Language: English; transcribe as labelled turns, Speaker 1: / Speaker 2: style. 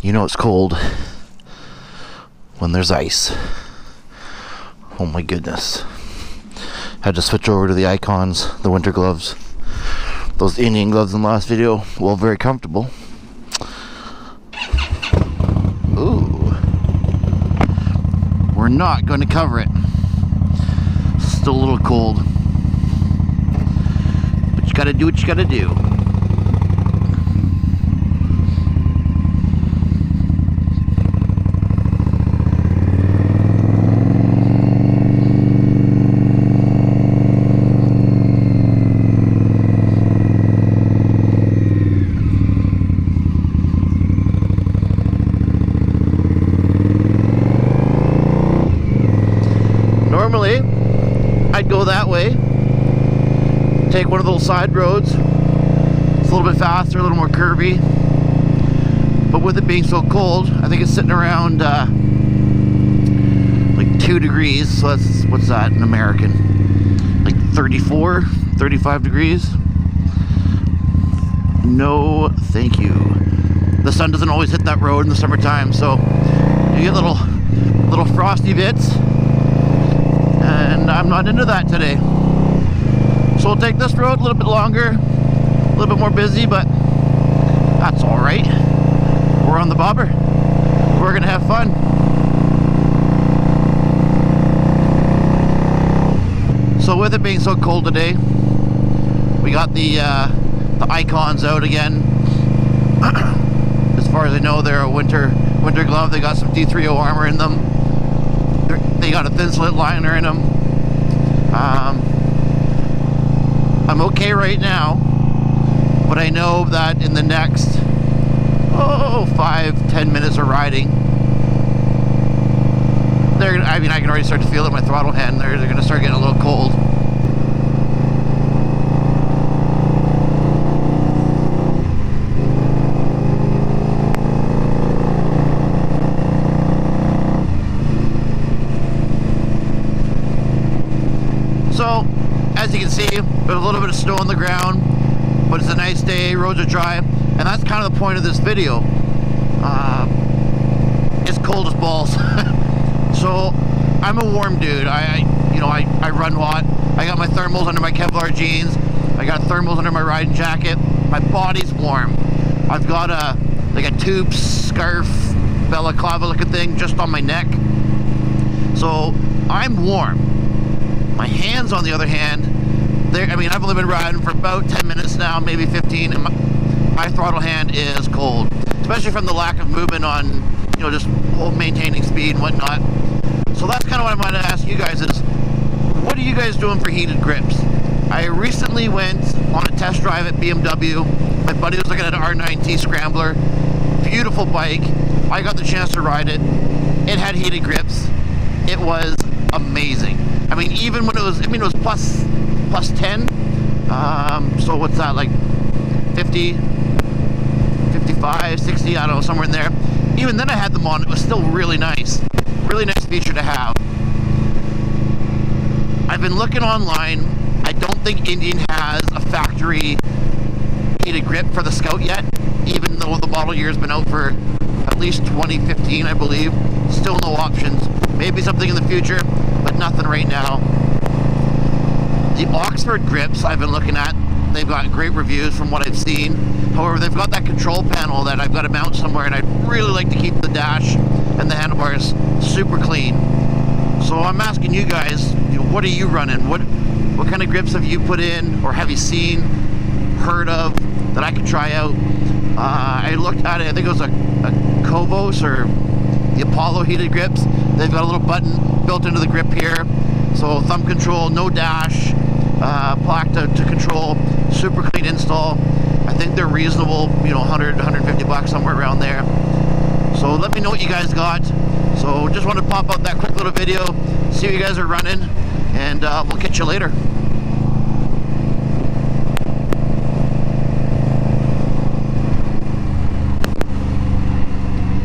Speaker 1: You know it's cold when there's ice. Oh my goodness. Had to switch over to the Icons, the winter gloves. Those Indian gloves in the last video, well, very comfortable. Ooh. We're not going to cover it. Still a little cold. But you gotta do what you gotta do. Normally, I'd go that way, take one of those side roads. It's a little bit faster, a little more curvy. But with it being so cold, I think it's sitting around like 2 degrees. So that's, what's that in American? Like 34, 35 degrees. No, thank you. The sun doesn't always hit that road in the summertime, so you get little frosty bits. And I'm not into that today. So we'll take this road a little bit longer, a little bit more busy, but that's all right. We're on the bobber. We're gonna have fun. So with it being so cold today, we got the Icons out again. As far as I know, they're a winter glove. They got some D3O armor in them. They got a thin slit liner in them. I'm okay right now, but I know that in the next 5-10 minutes of riding, I can already start to feel it in my throttle hand. They're gonna start getting a little cold. So, as you can see, there's a little bit of snow on the ground, but it's a nice day, roads are dry, and that's kind of the point of this video. It's cold as balls. So, I'm a warm dude. I run hot. I got my thermals under my Kevlar jeans. I got thermals under my riding jacket. My body's warm. I've got a tube scarf, balaclava looking thing just on my neck. So, I'm warm. My hands, on the other hand, I've only been riding for about 10 minutes now, maybe 15, and my throttle hand is cold, especially from the lack of movement on, just maintaining speed and whatnot. So that's kind of what I wanted to ask you guys is, what are you guys doing for heated grips? I recently went on a test drive at BMW. My buddy was looking at an R9T Scrambler. Beautiful bike. I got the chance to ride it. It had heated grips. It was amazing. Even when it was plus 10. So what's that, like 50, 55, 60, I don't know, somewhere in there. Even then I had them on, it was still really nice. Really nice feature to have. I've been looking online. I don't think Indian has a factory heated grip for the Scout yet, even though the model year has been out for at least 2015, I believe. Still no options. Maybe something in the future, but nothing right now. The Oxford grips I've been looking at, they've got great reviews from what I've seen. However, they've got that control panel that I've got to mount somewhere, and I'd really like to keep the dash and the handlebars super clean. So I'm asking you guys, what are you running? What kind of grips have you put in, or have you seen, heard of, that I could try out? I looked at it, I think it was a Kovos or the Apollo heated grips. They've got a little button built into the grip here. So thumb control, no dash, plaque to control, super clean install. I think they're reasonable, 100, 150 bucks, somewhere around there. So let me know what you guys got. So just wanted to pop up that quick little video, see what you guys are running, and we'll catch you later.